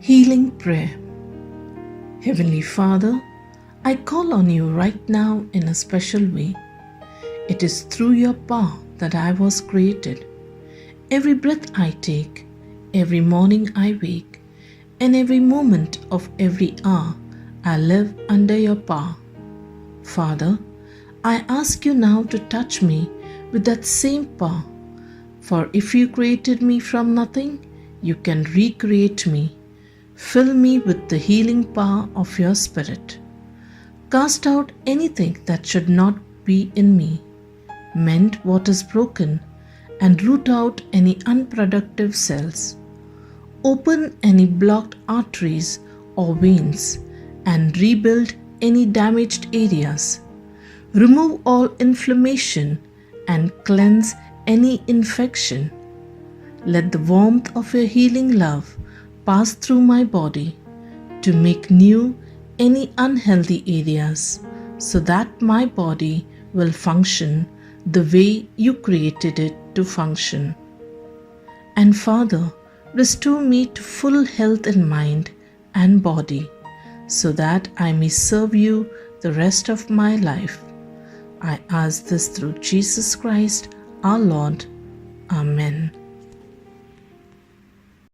Healing Prayer. Heavenly Father, I call on you right now in a special way. It is through your power that I was created. Every breath I take, every morning I wake, and every moment of every hour, I live under your power. Father, I ask you now to touch me with that same power. For if you created me from nothing, you can recreate me. Fill me with the healing power of your Spirit. Cast out anything that should not be in me. Mend what is broken and root out any unproductive cells. Open any blocked arteries or veins and rebuild any damaged areas. Remove all inflammation and cleanse any infection. Let the warmth of your healing love pass through my body to make new any unhealthy areas, so that my body will function the way you created it to function. And Father, restore me to full health in mind and body, so that I may serve you the rest of my life. I ask this through Jesus Christ, our Lord. Amen.